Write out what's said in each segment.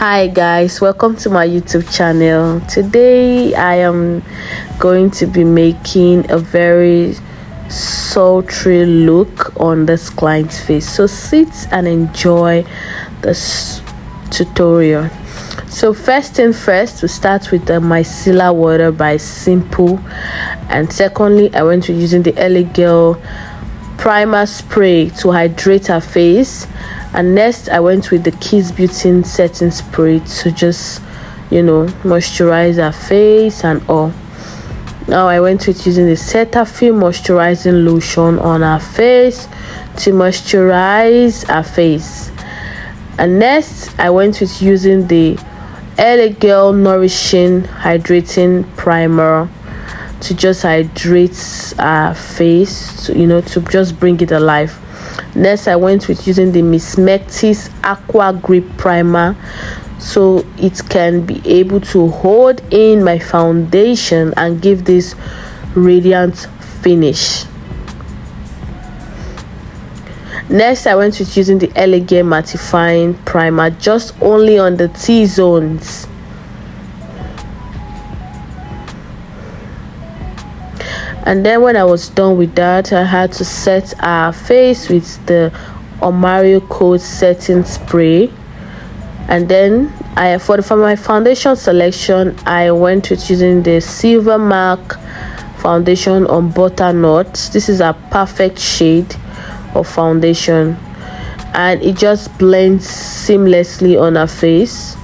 Hi guys, welcome to my YouTube channel. Today I am going to be making a very sultry look on this client's face, so sit and enjoy this tutorial. So first thing first, we start with the micellar water by Simple, and secondly I went to using the L.A Girl primer spray to hydrate her face, and next I went with the Kiss Beauty setting spray to just moisturize her face and all. Now I went with using the Cetaphil moisturizing lotion on her face to moisturize her face, and next I went with using the L.A Girl nourishing hydrating primer to just hydrate our face, to just bring it alive. Next I went with using the Mismetics aqua grip primer so it can be able to hold in my foundation and give this radiant finish. Next I went with using the L.A Girl mattifying primer just only on the T-zones. And then when I was done with that, I had to set our face with the Omariocode setting spray. And then for my foundation selection, I went with using the Sylvermak foundation on butternut. This is a perfect shade of foundation and it just blends seamlessly on our face.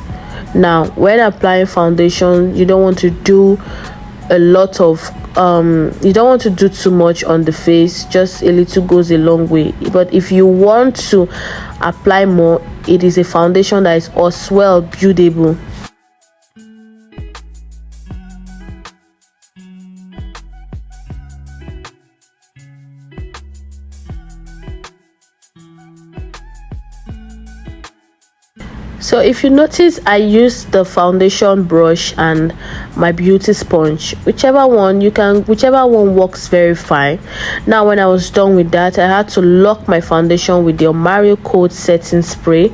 Now when applying foundation, you don't want to do a lot of you don't want to do too much on the face. Just a little goes a long way. But if you want to apply more, it is a foundation that is also well buildable. So if you notice, I use the foundation brush and my beauty sponge, whichever one works very fine. Now when I was done with that, I had to lock my foundation with the Omariocode setting spray,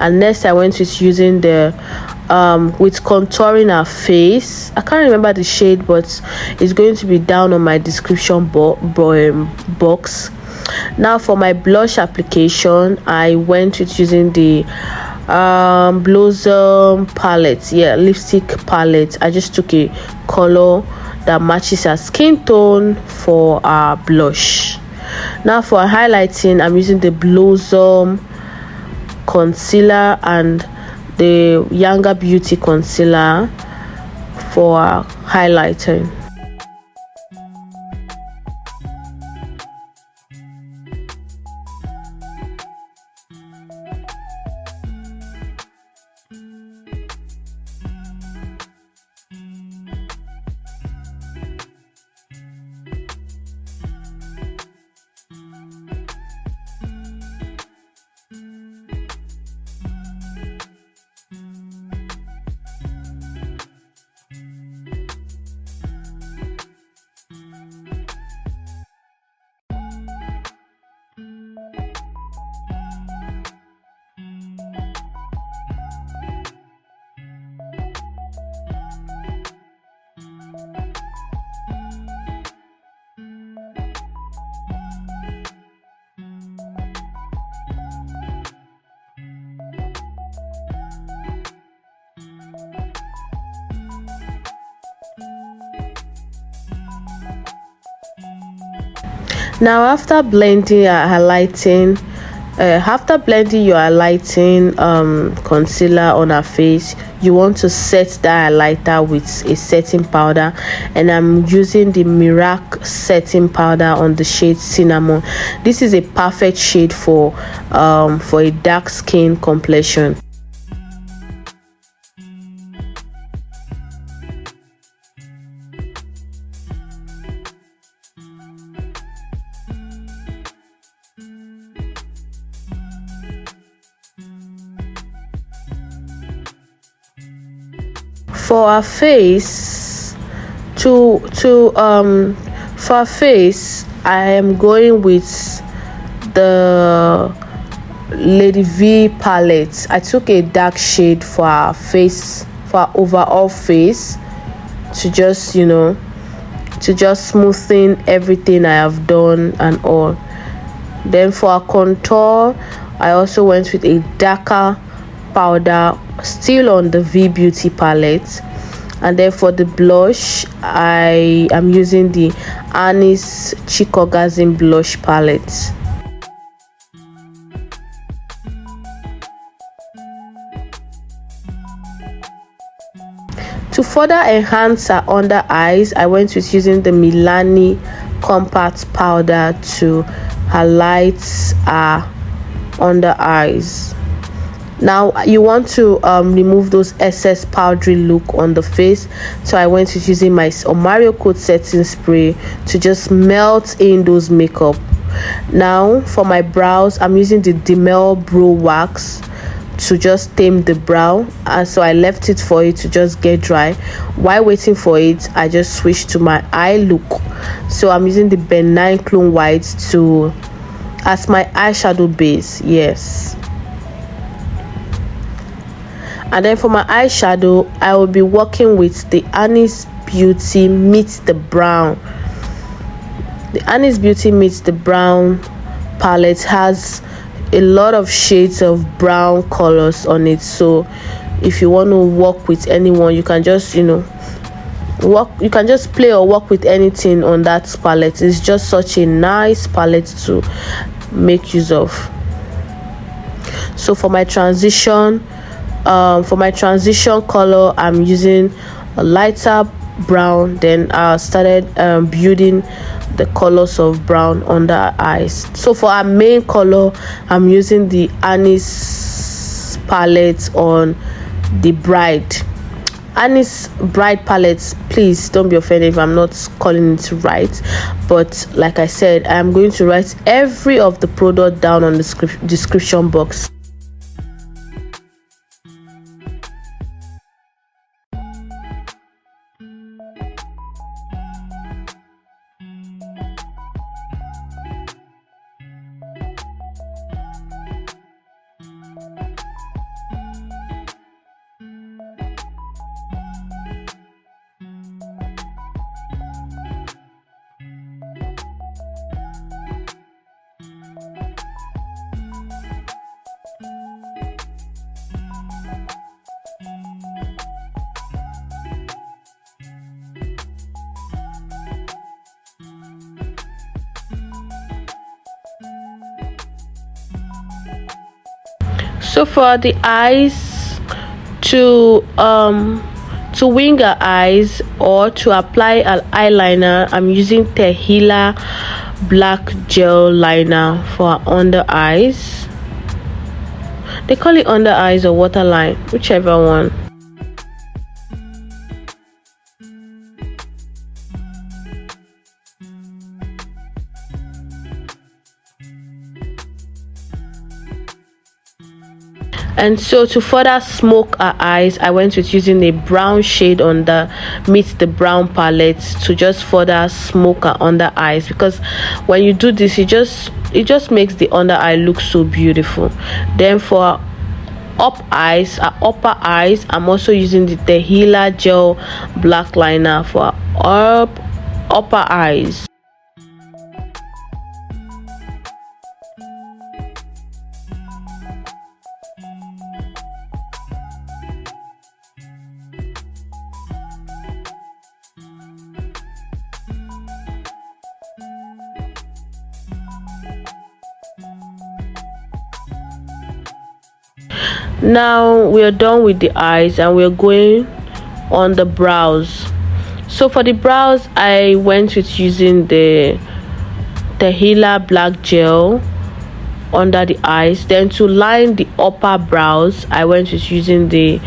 and next I went with using the with contouring her face. I can't remember the shade, but it's going to be down on my description box. Now for my blush application, I went with using the Blossom palette, lipstick palette. I just took a color that matches her skin tone for our blush. Now for highlighting, I'm using the Blossom concealer and the Yanga beauty concealer for highlighting. Now after blending your highlighting concealer on her face, you want to set that highlighter with a setting powder, and I'm using the Merak setting powder on the shade Cinnamon. This is a perfect shade for a dark skin complexion. For our face, I am going with the Lady V palette. I took a dark shade for our face, for our overall face, to just, you know, to just smoothen everything I have done and all. Then for our contour, I also went with a darker powder, still on the V Beauty palette. And then for the blush, I am using the Annie's Cheek Orgasm blush palette. To further enhance our under eyes, I went with using the Milani compact powder to highlight our under eyes. Now you want to remove those excess powdery look on the face, so I went with using my Omariocode setting spray to just melt in those makeup. Now for my brows, I'm using the Dammel Bromatic to just tame the brow, and so I left it for it to just get dry. While waiting for it, I just switched to my eye look. So I'm using the benign clone white to as my eyeshadow base. Yes. And then for my eyeshadow, I will be working with the Annie's Beauty Meets the Brown. The Annie's Beauty Meets the Brown palette has a lot of shades of brown colors on it, so if you want to work with anyone, you can just, you know, you can just play or work with anything on that palette. It's just such a nice palette to make use of. So for my transition color, I'm using a lighter brown. Then I started building the colors of brown under our eyes. So for our main color, I'm using the Annie's palette on the Bride. Annie's Bride palette, please don't be offended if I'm not calling it right, but like I said, I'm going to write every of the product down on the description box. So for the eyes, to wing our eyes or to apply an eyeliner, I'm using Tehilla black gel liner for under eyes. They call it under eyes or waterline, whichever one. And so to further smoke our eyes, I went with using a brown shade on the Meet the Brown palette to just further smoke our under eyes, because when you do this, it just makes the under eye look so beautiful. Then for our upper eyes, I'm also using the Tehilla gel black liner for our upper eyes. Now we are done with the eyes and we're going on the brows. So for the brows, I went with using the Tehilla black gel under the eyes. Then to line the upper brows, I went with using the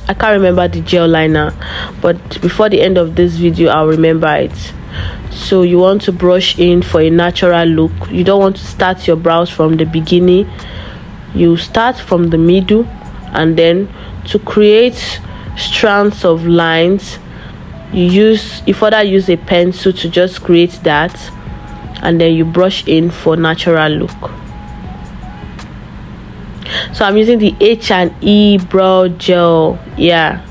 I can't remember the gel liner, but before the end of this video I'll remember it. So you want to brush in for a natural look. You don't want to start your brows from the beginning. You start from the middle, and then to create strands of lines, you further use a pencil to just create that, and then you brush in for natural look. So I'm using the H&E brow gel. Yeah,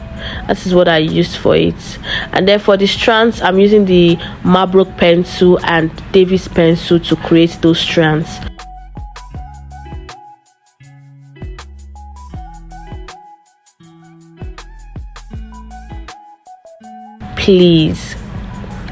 that is what I used for it. And then for the strands, I'm using the Mabrook pencil and Davis pencil to create those strands. Please,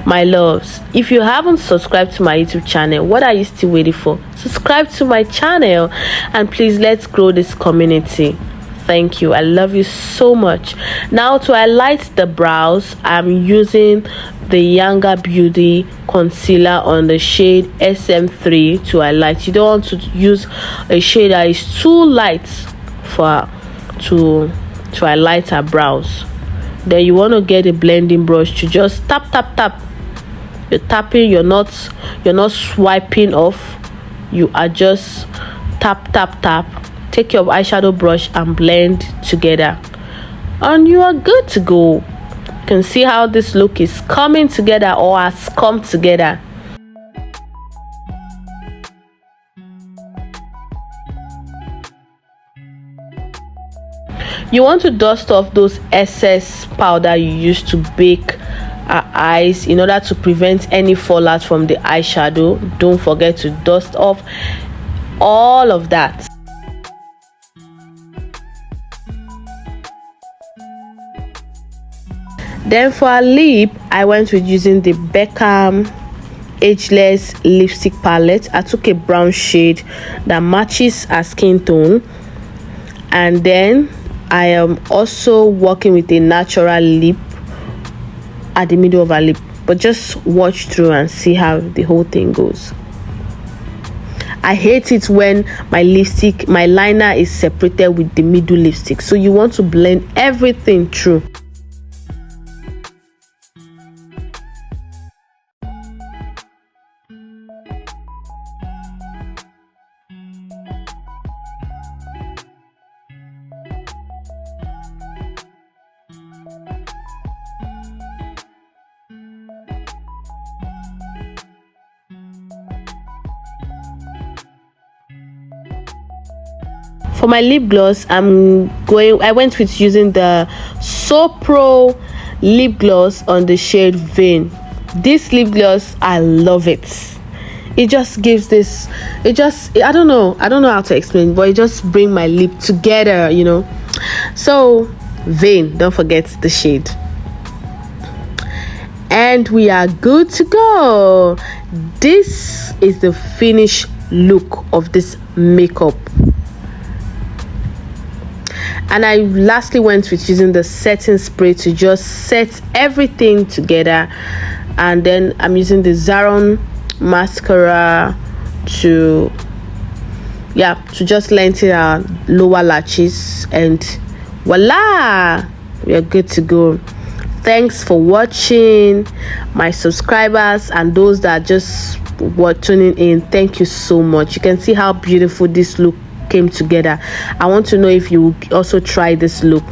my loves, if you haven't subscribed to my YouTube channel, what are you still waiting for? Subscribe to my channel, and please, let's grow this community. Thank you. I love you so much. Now, to highlight the brows, I'm using the Yanga Beauty concealer on the shade SM3 to highlight. You don't want to use a shade that is too light for to highlight our brows. Then you want to get a blending brush to just tap. You're tapping, you're not swiping off, you are just tap. Take your eyeshadow brush and blend together, and you are good to go. You can see how this look is coming together, or has come together. You want to dust off those excess powder you used to bake our eyes in order to prevent any fallout from the eyeshadow. Don't forget to dust off all of that. Then for our lip, I went with using the Becharm Ageless lipstick palette. I took a brown shade that matches our skin tone, and then I am also working with a natural lip at the middle of our lip, but just watch through and see how the whole thing goes. I hate it when my liner is separated with the middle lipstick, so you want to blend everything through. For my lip gloss, I went with using the So Pro lip gloss on the shade Vein. This lip gloss, I love it. It just gives this, I don't know how to explain, but it just brings my lip together, you know. So Vein, don't forget the shade, and we are good to go. This is the finished look of this makeup. And I lastly went with using the setting spray to just set everything together. And then I'm using the Serum mascara to just lengthen our lower lashes, and voila, we are good to go. Thanks for watching, my subscribers and those that just were tuning in. Thank you so much. You can see how beautiful this look came together. I want to know if you also try this look.